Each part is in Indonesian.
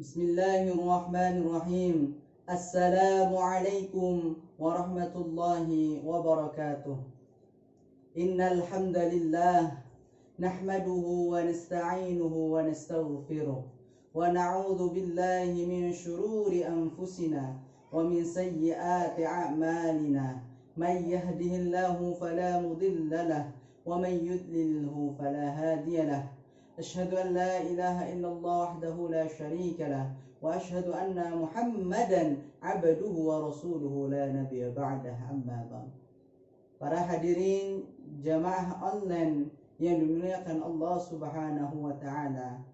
Bismillahirrahmanirrahim. Assalamualaikum warahmatullahi wabarakatuh. Innal hamdalillah nahmaduhu wa nasta'inuhu wa nastaghfiruh wa na'udzu billahi min shururi anfusina wa min sayyiati a'malina. May yahdihillahu fala mudilla lahu wa may yudlilhu fala hadiya lahu. أشهد أن لا إله إلا الله وحده لا شريك له وأشهد أن محمدا عبده ورسوله لا نبي بعده أما بعد. Para hadirin jamaah online yang dimuliakan Allah Subhanahu wa taala,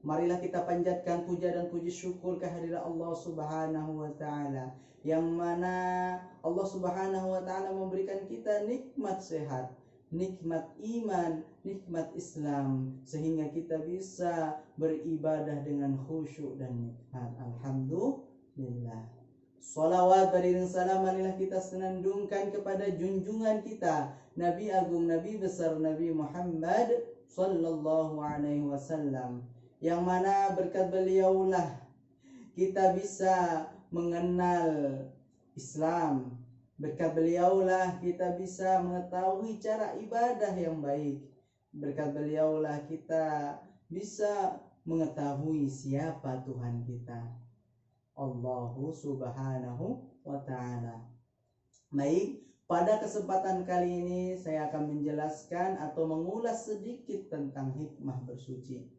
marilah kita panjatkan puja dan puji syukur kehadirat Allah Subhanahu wa taala, yang mana Allah Subhanahu wa taala memberikan kita nikmat sehat, nikmat iman, nikmat Islam, sehingga kita bisa beribadah dengan khusyuk dan nikmat. Alhamdulillah. Salawat beriring salam marilah kita senandungkan kepada junjungan kita, Nabi Agung, Nabi besar, Nabi Muhammad sallallahu alaihi wasallam, yang mana berkat beliaulah kita bisa mengenal Islam. Berkat beliaulah kita bisa mengetahui cara ibadah yang baik. Berkat beliaulah kita bisa mengetahui siapa Tuhan kita, Allah Subhanahu wa ta'ala. Baik, pada kesempatan kali ini saya akan menjelaskan atau mengulas sedikit tentang hikmah bersuci.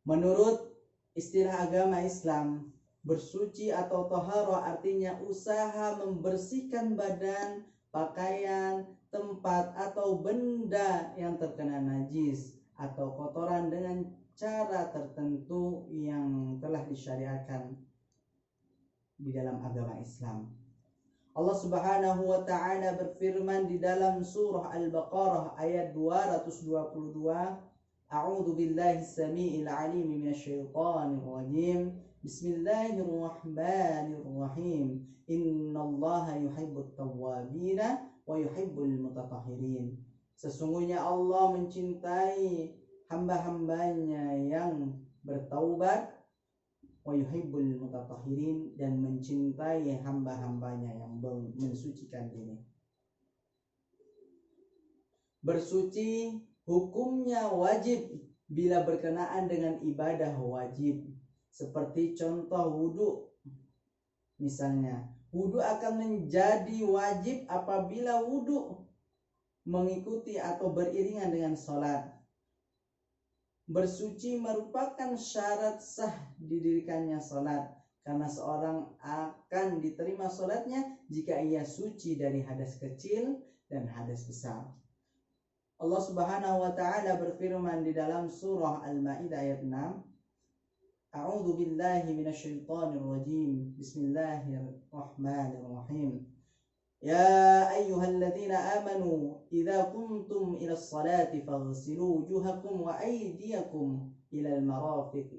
Menurut istilah agama Islam, bersuci atau taharah artinya usaha membersihkan badan, pakaian, tempat atau benda yang terkena najis atau kotoran dengan cara tertentu yang telah disyariatkan di dalam agama Islam. Allah Subhanahu wa taala berfirman di dalam surah Al-Baqarah ayat 222, A'udzu billahi as-sami'il 'alim minasyaitonir rajim. Bismillahirrahmanirrahim. Innallaha yuhibbut tawwabina wa yuhibbul mutatahhirin. Sesungguhnya Allah mencintai hamba-hambanya yang bertaubat, wa yuhibbul mutatahhirin, dan mencintai hamba-hambanya yang mensucikan diri. Bersuci hukumnya wajib bila berkenaan dengan ibadah wajib. Seperti contoh wudhu. Misalnya, wudhu akan menjadi wajib apabila wudhu mengikuti atau beriringan dengan sholat. Bersuci merupakan syarat sah didirikannya sholat, karena seorang akan diterima sholatnya jika ia suci dari hadas kecil dan hadas besar. Allah Subhanahu wa ta'ala berfirman di dalam surah Al-Maidah ayat 6, A'udzu billahi minasyaitonir rajim. Bismillahirrahmanirrahim. Ya ayyuhalladzina amanu idza qumtum ilas salati faghsilu wujuhakum wa aydiyakum ilal marafiq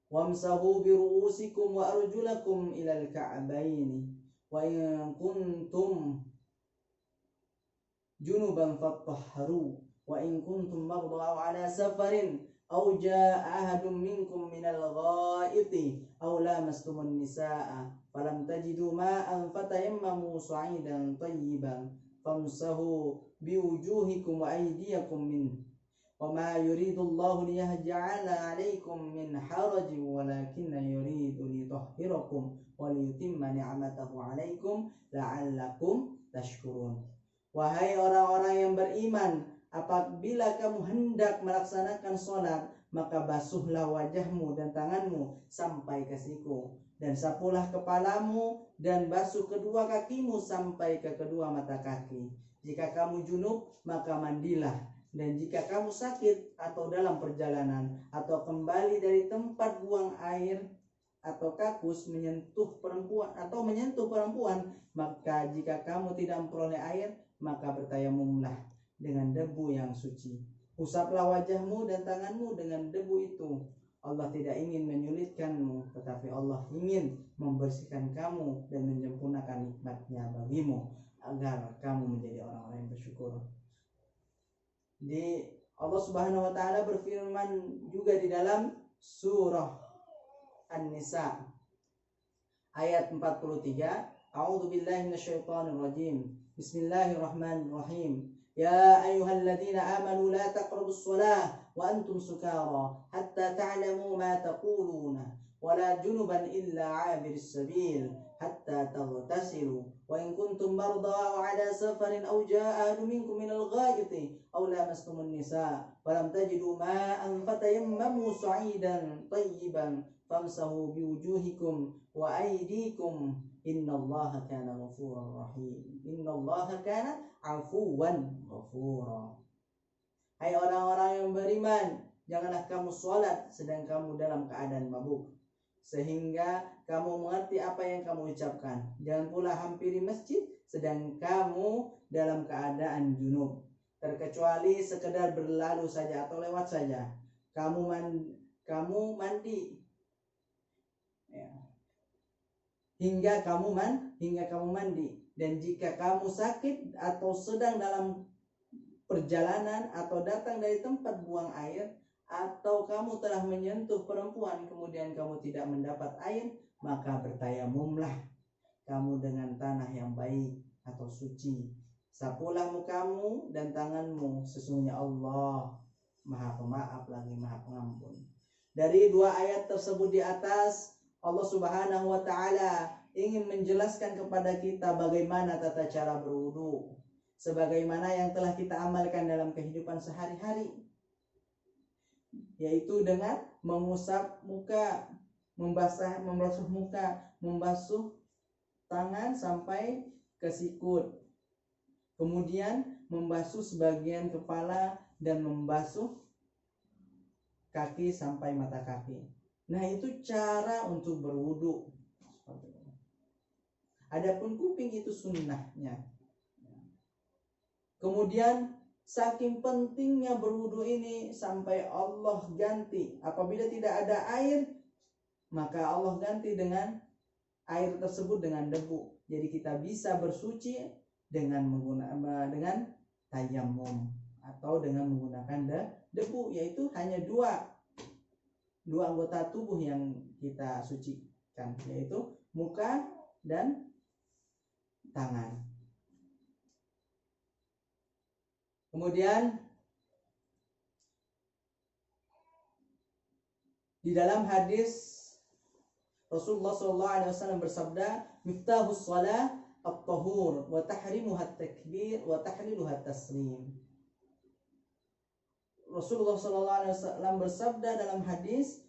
wamsahu bi ru'usikum wa arjulakum ilal ka'bayn wa in kuntum junuban fattahharu wa in kuntum marda aw ala safarin aw jaa ahadun minkum minal ghaiti aw lamastumun nisaa falam tajidu ma'an fatayammamu sa'idan tayyiban famsahu biwujuhikum wa aydiyakum min wa ma yuridullahu liyahja'ala 'alaikum min harajin walakinna yuridu litahhirakum wa liyutimma ni'matahu 'alaikum la'allakum tashkurun. Wahai orang-orang yang beriman, apabila kamu hendak melaksanakan sholat, maka basuhlah wajahmu dan tanganmu sampai ke siku, dan sapulah kepalamu dan basuh kedua kakimu sampai ke kedua mata kaki. Jika kamu junub, maka mandilah. Dan jika kamu sakit atau dalam perjalanan atau kembali dari tempat buang air atau kakus menyentuh perempuan, maka jika kamu tidak memperoleh air, maka bertayamumlah dengan debu yang suci. Usaplah wajahmu dan tanganmu dengan debu itu. Allah tidak ingin menyulitkanmu, tetapi Allah ingin membersihkan kamu dan menyempurnakan nikmat-Nya bagimu agar kamu menjadi orang-orang yang bersyukur. Di Allah Subhanahu wa taala berfirman juga di dalam surah An-Nisa ayat 43, A'udzu billahi minasyaitonir rajim. Bismillahirrahmanirrahim. Ya ayyuhalladzina amanu la taqrabus shalah wa antum sukara hatta ta'lamu ma taquluna wa la junuban illa 'abiris sabil hatta taghtasilu wa in kuntum marda aw 'ala safarin aw jaa'a ahadun minkum minal ghaa'iti aw lamastumun nisaa falam tajidu ma'an fatayammamu sa'idan tayyiban famsahu biwujuhikum wa aydikum innallaha kana ghafuran rahim. Innallaha kana afuwan ghafura. Hai orang-orang yang beriman, janganlah kamu sholat sedang kamu dalam keadaan mabuk, sehingga kamu mengerti apa yang kamu ucapkan. Jangan pula hampiri masjid sedang kamu dalam keadaan junub, terkecuali sekedar berlalu saja atau lewat saja. Kamu mandi ya, hingga kamu mandi. Dan jika kamu sakit atau sedang dalam perjalanan atau datang dari tempat buang air, atau kamu telah menyentuh perempuan kemudian kamu tidak mendapat air, maka bertayamumlah kamu dengan tanah yang baik atau suci. Sapulah mukamu dan tanganmu, sesungguhnya Allah Maha Pemaaf lagi Maha Pengampun. Dari dua ayat tersebut di atas, Allah Subhanahu wa taala ingin menjelaskan kepada kita bagaimana tata cara berwudu, sebagaimana yang telah kita amalkan dalam kehidupan sehari-hari, yaitu dengan mengusap muka, membasuh muka, membasuh tangan sampai ke sikut, kemudian membasuh sebagian kepala dan membasuh kaki sampai mata kaki. Nah, itu cara untuk berwudu. Adapun kuping itu sunnahnya. Kemudian saking pentingnya berwudu ini sampai Allah ganti, apabila tidak ada air maka Allah ganti dengan air tersebut dengan debu. Jadi kita bisa bersuci dengan dengan tayammum atau dengan menggunakan debu, yaitu hanya dua anggota tubuh yang kita sucikan, yaitu muka dan tangan. Kemudian di dalam hadis Rasulullah SAW bersabda, miftahus shalah at-tahur wa tahrimuha at-takbir wa tahliluha at-taslim. Rasulullah SAW bersabda dalam hadis,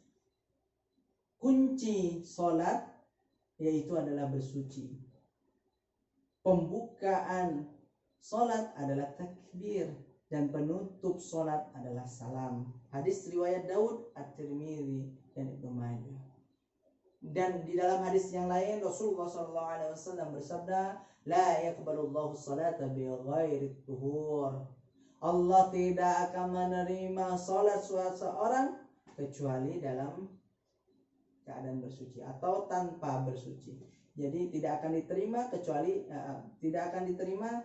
kunci salat yaitu adalah bersuci. Pembukaan salat adalah takbir dan penutup salat adalah salam. Hadis riwayat Daud, At-Tirmidzi dan Ibnu Majah. Dan di dalam hadis yang lain Rasulullah SAW bersabda, la yaqbalullahu salata bighairi tuhur. Allah tidak akan menerima salat seseorang kecuali dalam keadaan bersuci atau tanpa bersuci. Jadi tidak akan diterima kecuali tidak akan diterima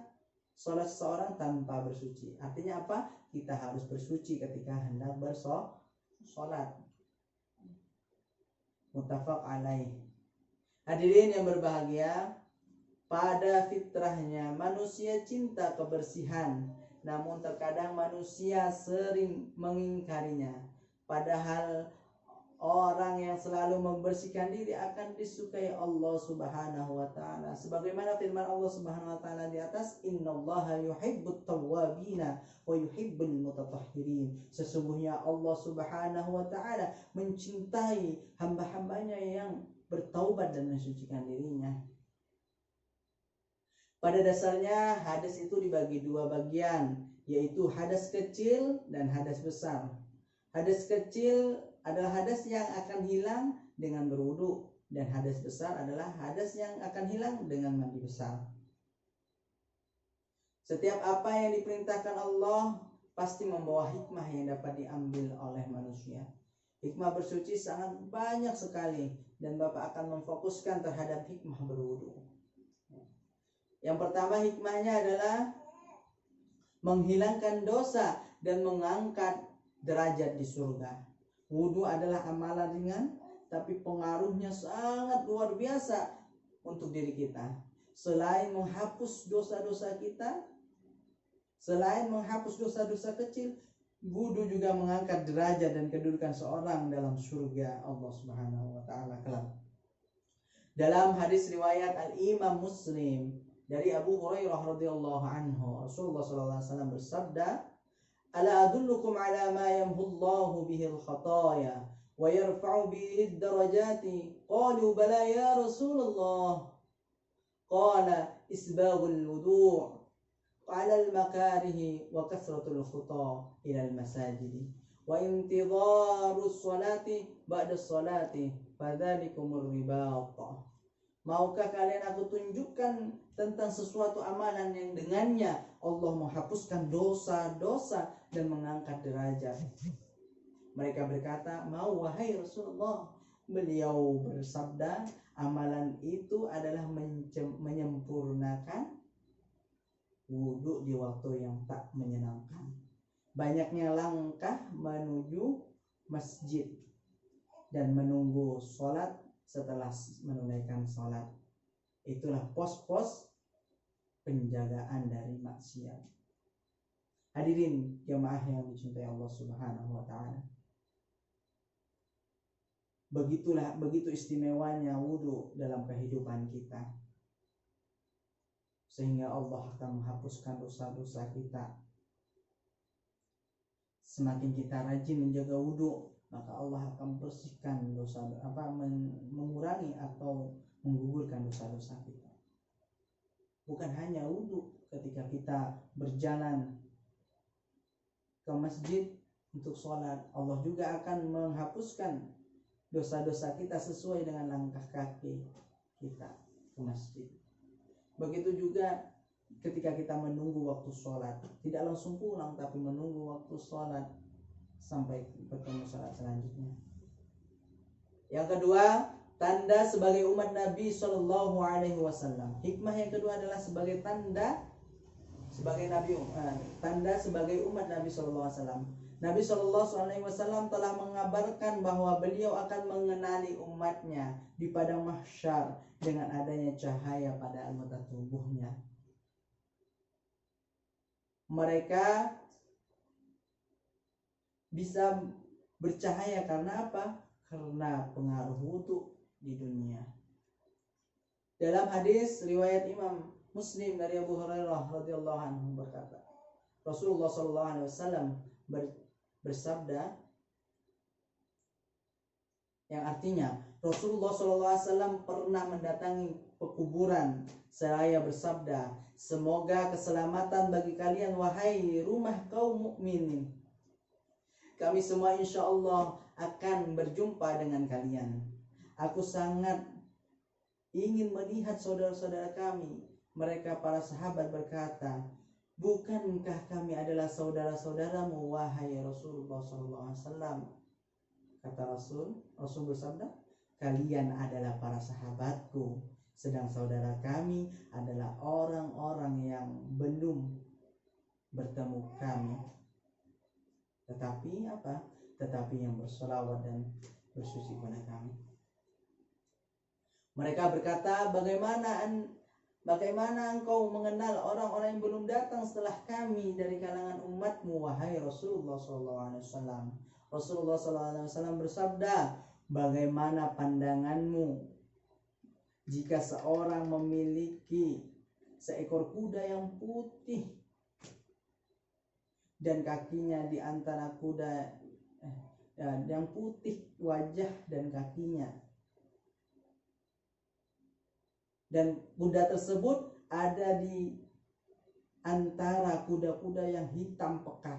salat seseorang tanpa bersuci. Artinya apa? Kita harus bersuci ketika hendak bersalat. Muttafaq alaih. Hadirin yang berbahagia, pada fitrahnya manusia cinta kebersihan, namun terkadang manusia sering mengingkarinya. Padahal orang yang selalu membersihkan diri akan disukai Allah Subhanahu wa taala. Sebagaimana firman Allah Subhanahu wa taala di atas, innallaha yuhibbut tawwabina wa yuhibbul mutatahhirin. Sesungguhnya Allah Subhanahu wa taala mencintai hamba-hambanya yang bertaubat dan mensucikan dirinya. Pada dasarnya hadas itu dibagi dua bagian, yaitu hadas kecil dan hadas besar. Hadas kecil adalah hadas yang akan hilang dengan berwudu, dan hadas besar adalah hadas yang akan hilang dengan mandi besar. Setiap apa yang diperintahkan Allah pasti membawa hikmah yang dapat diambil oleh manusia. Hikmah bersuci sangat banyak sekali, dan Bapak akan memfokuskan terhadap hikmah berwudu. Yang pertama hikmahnya adalah menghilangkan dosa dan mengangkat derajat di surga. Wudu adalah amalan ringan, tapi pengaruhnya sangat luar biasa untuk diri kita. Selain menghapus dosa-dosa kita, selain menghapus dosa-dosa kecil, wudu juga mengangkat derajat dan kedudukan seorang dalam surga Allah Subhanahu wa taala kelak. Dalam hadis riwayat Al-Imam Muslim dari Abu Hurairah radhiyallahu anhu, Rasulullah sallallahu alaihi wasallam bersabda, "Ala adullukum ala ma yamhullahu bihi al-khataya wa yarfa'u bihi ad-darajati?" Qalu bala ya Rasulullah. Qala isbaghul wudu' ala al-makarihi wa kasratul khuta ila al-masajid wa intidharu as-salati ba'da as-salati fadzalikumur ribat. Maukah kalian aku tunjukkan tentang sesuatu amalan yang dengannya Allah menghapuskan dosa-dosa dan mengangkat derajat? Mereka berkata, mau wahai Rasulullah. Beliau bersabda, amalan itu adalah menyempurnakan wudhu di waktu yang tak menyenangkan. Banyaknya langkah menuju masjid dan menunggu sholat setelah menunaikan sholat. Itulah pos-pos penjagaan dari maksiat. Hadirin jemaah yang dicintai Allah Subhanahu wa taala. Begitu istimewanya wudu dalam kehidupan kita. Sehingga Allah akan menghapuskan dosa-dosa kita. Semakin kita rajin menjaga wudu, maka Allah akan bersihkan dosa, mengurangi atau menggugurkan dosa-dosa kita. Bukan hanya wudu, ketika kita berjalan ke masjid untuk sholat, Allah juga akan menghapuskan dosa-dosa kita sesuai dengan langkah kaki kita ke masjid. Begitu juga ketika kita menunggu waktu sholat, tidak langsung pulang tapi menunggu waktu sholat sampai bertemu sholat selanjutnya. Yang kedua, tanda sebagai umat Nabi Shallallahu Alaihi Wasallam. Hikmah yang kedua adalah sebagai tanda sebagai umat Nabi Shallallahu Alaihi Wasallam. Nabi Shallallahu Alaihi Wasallam telah mengabarkan bahwa beliau akan mengenali umatnya di padang mahsyar dengan adanya cahaya pada anggota tubuhnya. Mereka bisa bercahaya karena apa? Karena pengaruh wudu di dunia. Dalam hadis riwayat Imam Muslim dari Abu Hurairah radhiyallahu anhu berkata, Rasulullah sallallahu alaihi wasallam bersabda, yang artinya Rasulullah sallallahu alaihi wasallam pernah mendatangi pekuburan seraya bersabda, semoga keselamatan bagi kalian wahai rumah kaum mukminin. Kami semua insya Allah akan berjumpa dengan kalian. Aku sangat ingin melihat saudara-saudara kami. Mereka para sahabat berkata, bukankah kami adalah saudara-saudaramu wahai Rasulullah SAW? Kata Rasul bersabda, kalian adalah para sahabatku, sedang saudara kami adalah orang-orang yang belum bertemu kami. Tetapi apa? Tetapi yang berselawat dan bersuci pada kami. Mereka berkata, bagaimana engkau mengenal orang-orang yang belum datang setelah kami dari kalangan umatmu wahai Rasulullah SAW? Rasulullah SAW bersabda, bagaimana pandanganmu jika seorang memiliki seekor kuda yang putih dan kakinya di antara kuda yang putih wajah dan kakinya, dan kuda tersebut ada di antara kuda-kuda yang hitam pekat.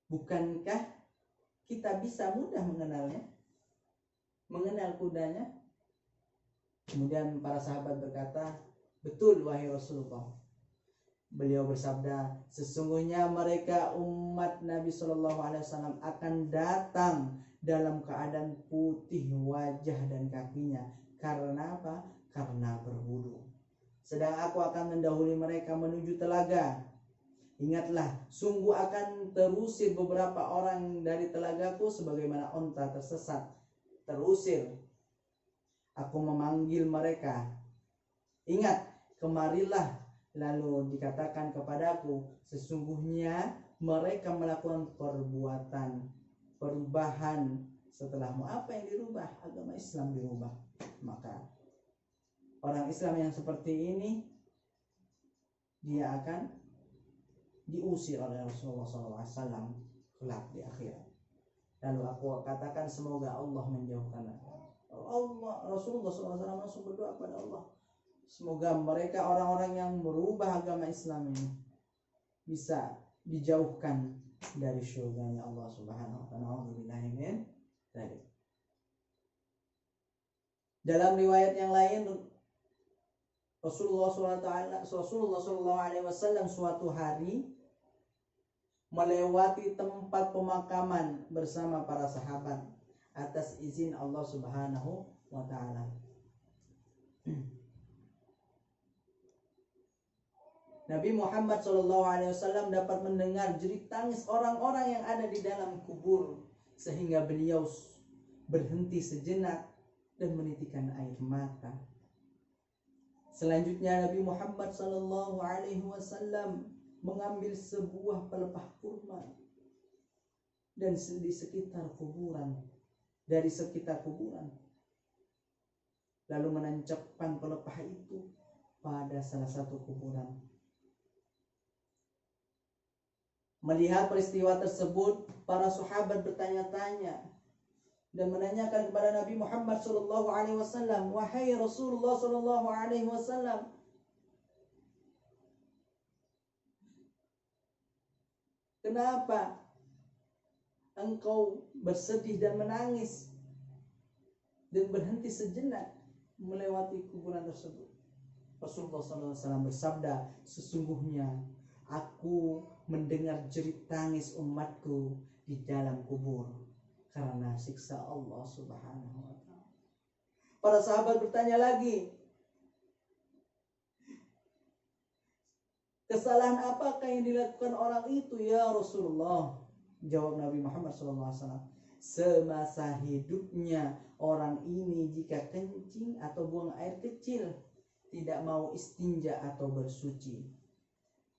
Bukankah kita bisa mudah mengenal kudanya? Kemudian para sahabat berkata, betul wahai Rasulullah. Beliau bersabda, sesungguhnya mereka umat Nabi Shallallahu Alaihi Wasallam akan datang dalam keadaan putih wajah dan kakinya. Karena apa? Karena berwudu. Sedang aku akan mendahului mereka menuju telaga. Ingatlah, sungguh akan terusir beberapa orang dari telagaku sebagaimana onta tersesat terusir. Aku memanggil mereka, ingat, kemarilah. Lalu dikatakan kepadaku, sesungguhnya mereka melakukan perubahan. Setelahmu apa yang dirubah? Agama Islam dirubah. Maka orang Islam yang seperti ini, dia akan diusir oleh Rasulullah SAW kelak di akhirat. Lalu aku katakan, semoga Allah menjauhkan Rasulullah SAW langsung berdoa kepada Allah, semoga mereka orang-orang yang merubah agama Islam ini bisa dijauhkan dari syurganya Allah Subhanahu wa ta'ala. Dalam riwayat yang lain, Rasulullah SAW suatu hari melewati tempat pemakaman bersama para sahabat atas izin Allah Subhanahu wa ta'ala. Nabi Muhammad SAW dapat mendengar jerit tangis orang-orang yang ada di dalam kubur, sehingga beliau berhenti sejenak dan menitikkan air mata. Selanjutnya Nabi Muhammad SAW mengambil sebuah pelepah kurma dan dari sekitar kuburan, lalu menancapkan pelepah itu pada salah satu kuburan. Melihat peristiwa tersebut, para sahabat bertanya-tanya dan menanyakan kepada Nabi Muhammad SAW, wahai Rasulullah SAW, kenapa engkau bersedih dan menangis dan berhenti sejenak melewati kuburan tersebut? Rasulullah SAW bersabda, sesungguhnya aku mendengar jerit tangis umatku di dalam kubur karena siksa Allah Subhanahu wa ta'ala. Para sahabat bertanya lagi, kesalahan apakah yang dilakukan orang itu ya Rasulullah? Jawab Nabi Muhammad SAW, semasa hidupnya orang ini jika kencing atau buang air kecil tidak mau istinja atau bersuci,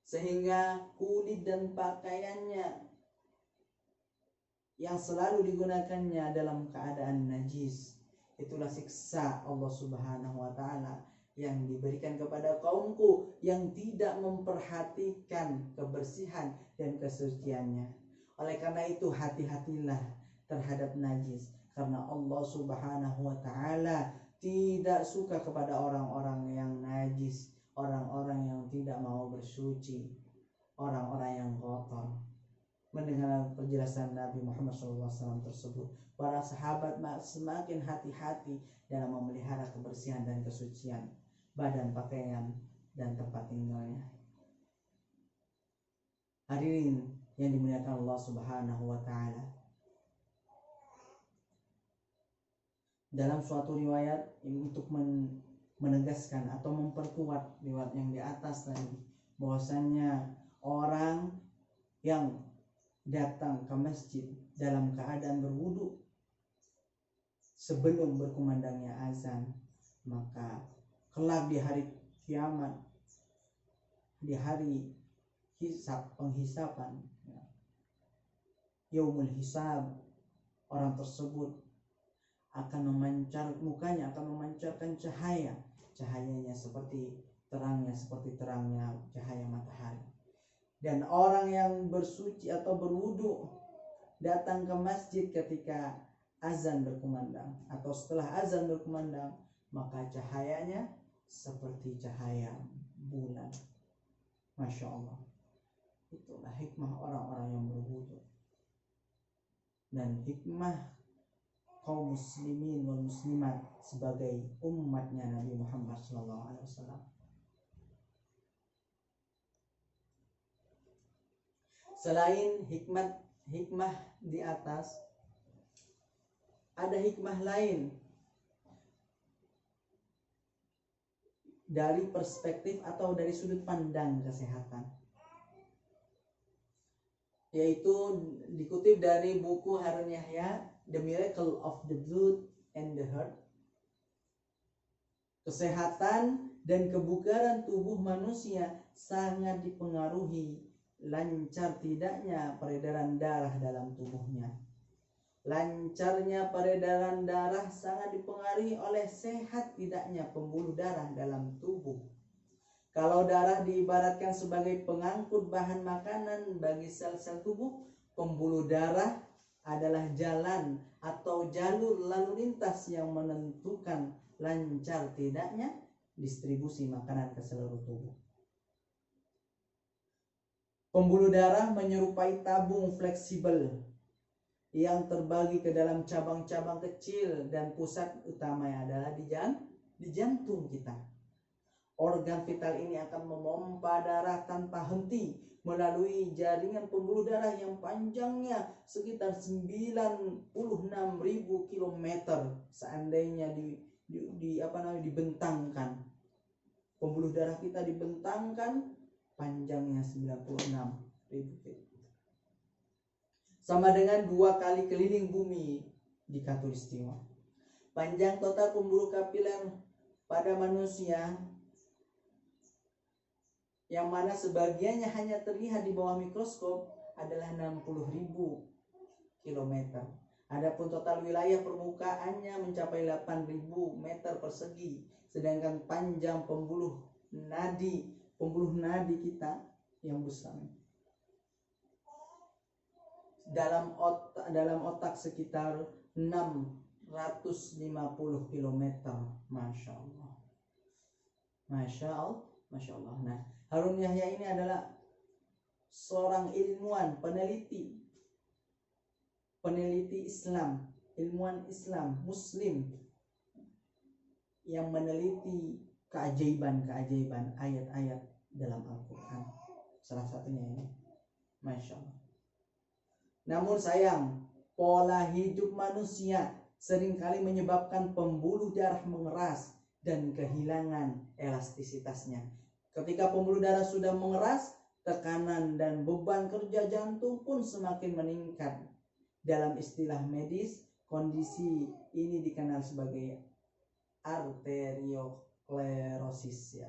sehingga kulit dan pakaiannya yang selalu digunakannya dalam keadaan najis. Itulah siksa Allah Subhanahu wa ta'ala yang diberikan kepada kaumku yang tidak memperhatikan kebersihan dan kesuciannya. Oleh karena itu, hati-hatilah terhadap najis, karena Allah Subhanahu wa ta'ala tidak suka kepada orang-orang yang najis, orang-orang yang tidak mau bersuci, orang-orang yang kotor. Mendengar penjelasan Nabi Muhammad SAW tersebut, para sahabat semakin hati-hati dalam memelihara kebersihan dan kesucian badan, pakaian, dan tempat tinggalnya. Hadirin yang dimuliakan Allah Subhanahu wa ta'ala, dalam suatu riwayat ini untuk menegaskan atau memperkuat riwayat yang di atas tadi, bahwasanya orang yang datang ke masjid dalam keadaan berwudu sebelum berkumandangnya azan, maka kelak di hari kiamat, di hari penghisapan, yaumul hisab, orang tersebut akan mukanya akan memancarkan cahayanya seperti terangnya cahaya matahari. Dan orang yang bersuci atau berwudu datang ke masjid ketika azan berkumandang atau setelah azan berkumandang, maka cahayanya seperti cahaya bulan. Masya Allah. Itulah hikmah orang-orang yang berwudu dan hikmah kaum muslimin wal muslimat sebagai umatnya Nabi Muhammad SAW. Selain hikmah di atas, ada hikmah lain dari perspektif atau dari sudut pandang kesehatan. yaitu dikutip dari buku Harun Yahya, The Miracle of the Blood and the Heart. Kesehatan dan kebugaran tubuh manusia sangat dipengaruhi lancar tidaknya peredaran darah dalam tubuhnya. Lancarnya peredaran darah sangat dipengaruhi oleh sehat tidaknya pembuluh darah dalam tubuh. Kalau darah diibaratkan sebagai pengangkut bahan makanan bagi sel-sel tubuh, pembuluh darah adalah jalan atau jalur lalu lintas yang menentukan lancar tidaknya distribusi makanan ke seluruh tubuh. Pembuluh darah menyerupai tabung fleksibel yang terbagi ke dalam cabang-cabang kecil dan pusat utamanya adalah di jantung kita. Organ vital ini akan memompa darah tanpa henti melalui jaringan pembuluh darah yang panjangnya sekitar 96.000 km seandainya dibentangkan. Pembuluh darah kita dibentangkan panjangnya 96.000 km. Sama dengan 2 kali keliling bumi di Khatulistiwa. Panjang total pembuluh kapiler pada manusia yang mana sebagiannya hanya terlihat di bawah mikroskop adalah 60.000 km. Adapun total wilayah permukaannya mencapai 8.000 meter persegi, sedangkan panjang pembuluh nadi kita yang besar dalam otak sekitar 650 km. Masya Allah. Nah, Harun Yahya ini adalah seorang ilmuwan, peneliti Islam, ilmuwan Islam, Muslim yang meneliti keajaiban ayat-ayat dalam Al-Quran. Salah satunya ini, Masya Allah. Namun sayang, pola hidup manusia seringkali menyebabkan pembuluh darah mengeras dan kehilangan elastisitasnya. Ketika pembuluh darah sudah mengeras, tekanan dan beban kerja jantung pun semakin meningkat. Dalam istilah medis, kondisi ini dikenal sebagai arteriosklerosis ya.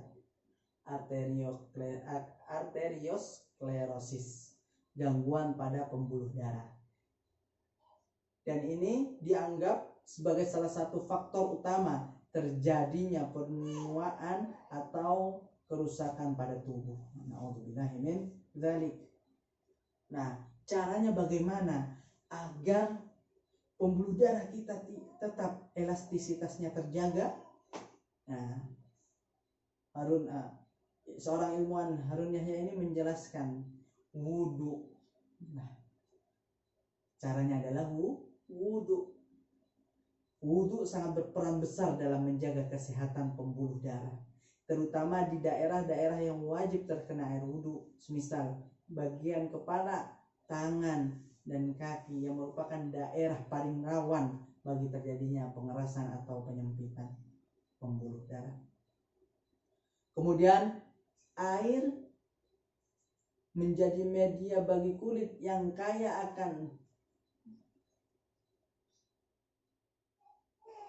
Arteriosklerosis, gangguan pada pembuluh darah. Dan ini dianggap sebagai salah satu faktor utama terjadinya penuaan atau kerusakan pada tubuh. Na'udzubillahi min dzalik. Nah, caranya bagaimana agar pembuluh darah kita tetap elastisitasnya terjaga? Nah, seorang ilmuwan Harun Yahya ini menjelaskan wudu. Nah, caranya adalah wudu. Wudu sangat berperan besar dalam menjaga kesehatan pembuluh darah, terutama di daerah-daerah yang wajib terkena air wudu, semisal bagian kepala, tangan, dan kaki yang merupakan daerah paling rawan bagi terjadinya pengerasan atau penyempitan pembuluh darah. Kemudian air menjadi media bagi kulit yang kaya akan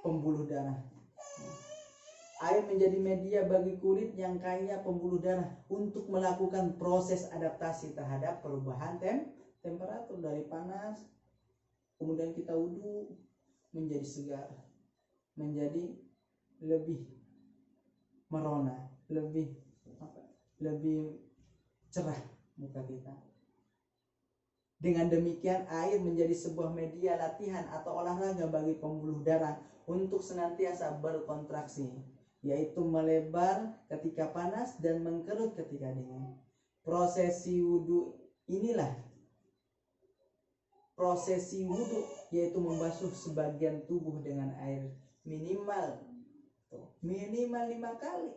pembuluh darah. Air menjadi media bagi kulit yang kaya pembuluh darah untuk melakukan proses adaptasi terhadap perubahan temperatur dari panas, kemudian kita wudhu menjadi segar, menjadi lebih merona, lebih cerah muka kita. Dengan demikian air menjadi sebuah media latihan atau olahraga bagi pembuluh darah untuk senantiasa berkontraksi, yaitu melebar ketika panas dan mengkerut ketika dingin. Prosesi wudhu yaitu membasuh sebagian tubuh dengan air minimal 5 kali.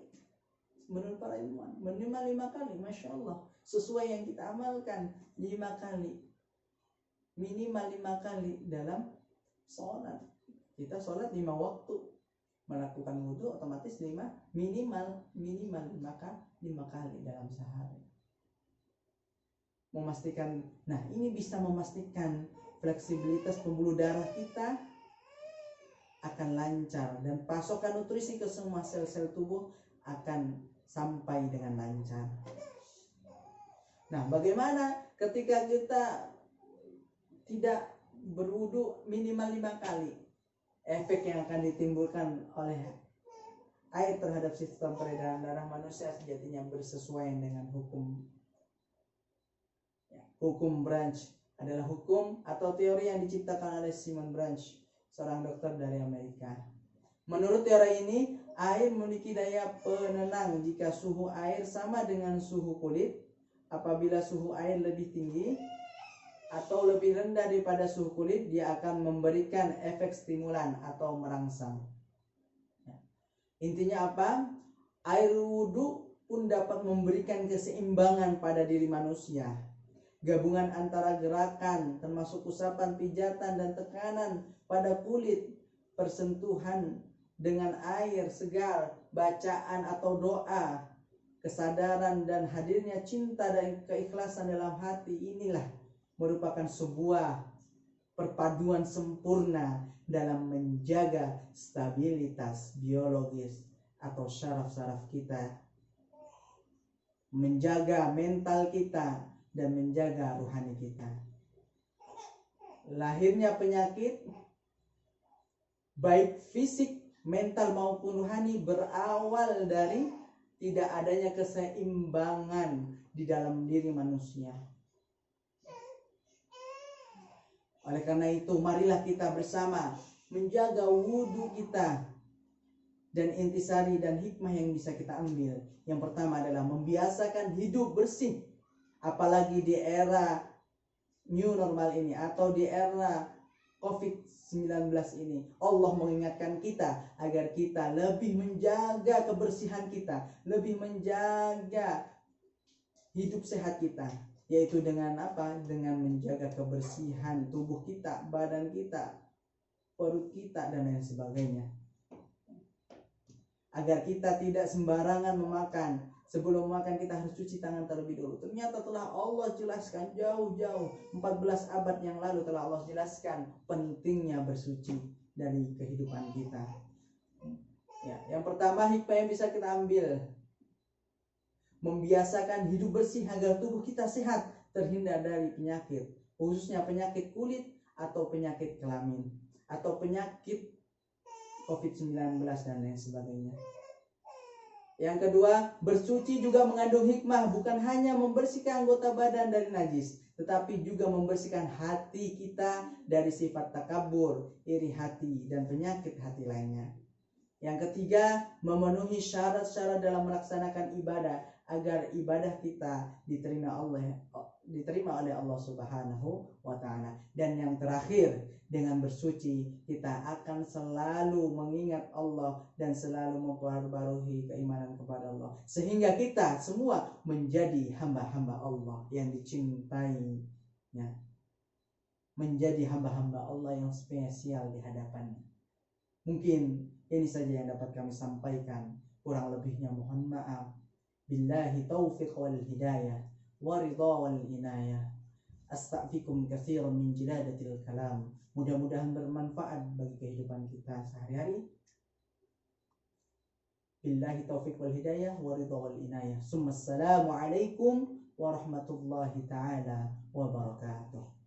Menurut para ilmuwan, minimal 5 kali, Masya Allah. Sesuai yang kita amalkan, 5 kali. Minimal 5 kali dalam sholat. Kita sholat 5 waktu. Melakukan wudhu otomatis minimal 5 kali dalam sehari. memastikan. Nah, ini bisa memastikan fleksibilitas pembuluh darah kita akan lancar dan pasokan nutrisi ke semua sel-sel tubuh akan sampai dengan lancar. Nah, bagaimana ketika kita tidak berwudu minimal 5 kali? Efek yang akan ditimbulkan oleh air terhadap sistem peredaran darah manusia sejatinya bersesuaian dengan hukum Branch. Adalah hukum atau teori yang diciptakan oleh Simon Branch, seorang dokter dari Amerika. Menurut teori ini, air memiliki daya penenang jika suhu air sama dengan suhu kulit. Apabila suhu air lebih tinggi atau lebih rendah daripada suhu kulit, dia akan memberikan efek stimulan atau merangsang. Intinya apa? Air wudhu pun dapat memberikan keseimbangan pada diri manusia. Gabungan antara gerakan termasuk usapan, pijatan, dan tekanan pada kulit, persentuhan dengan air segar, bacaan atau doa, kesadaran dan hadirnya cinta dan keikhlasan dalam hati, inilah merupakan sebuah perpaduan sempurna dalam menjaga stabilitas biologis atau syaraf-syaraf kita, menjaga mental kita, dan menjaga rohani kita. Lahirnya penyakit baik fisik, mental maupun rohani berawal dari tidak adanya keseimbangan di dalam diri manusia. Oleh karena itu, marilah kita bersama menjaga wudhu kita. Dan intisari dan hikmah yang bisa kita ambil, yang pertama adalah membiasakan hidup bersih. Apalagi di era new normal ini atau di era COVID-19 ini, Allah mengingatkan kita agar kita lebih menjaga kebersihan kita, lebih menjaga hidup sehat kita, yaitu dengan apa? Dengan menjaga kebersihan tubuh kita, badan kita, perut kita, dan lain sebagainya. Agar kita tidak sembarangan memakan. Sebelum makan kita harus cuci tangan terlebih dulu. Ternyata telah Allah jelaskan jauh-jauh 14 abad yang lalu telah Allah jelaskan pentingnya bersuci dari kehidupan kita. Ya, yang pertama hikmah yang bisa kita ambil, membiasakan hidup bersih agar tubuh kita sehat, terhindar dari penyakit, khususnya penyakit kulit atau penyakit kelamin atau penyakit COVID-19 dan lain sebagainya. Yang kedua, bersuci juga mengandung hikmah, bukan hanya membersihkan anggota badan dari najis, tetapi juga membersihkan hati kita dari sifat takabur, iri hati, dan penyakit hati lainnya. Yang ketiga, memenuhi syarat-syarat dalam melaksanakan ibadah agar ibadah kita diterima oleh Allah Subhanahu wa Ta'ala. Dan yang terakhir, dengan bersuci kita akan selalu mengingat Allah dan selalu memperbarui keimanan kepada Allah, sehingga kita semua menjadi hamba-hamba Allah yang dicintai, ya, menjadi hamba-hamba Allah yang spesial di hadapannya. Mungkin ini saja yang dapat kami sampaikan, kurang lebihnya mohon maaf. Billahi taufiq wal hidayah wa ridha wal inayah. Astaghfirukum katsiran min jiladatil kalam. Mudah-mudahan bermanfaat bagi kehidupan kita sehari-hari. Billahi taufiq wal hidayah wa ridha wal inayah. Assalamu alaikum warahmatullahi taala wabarakatuh.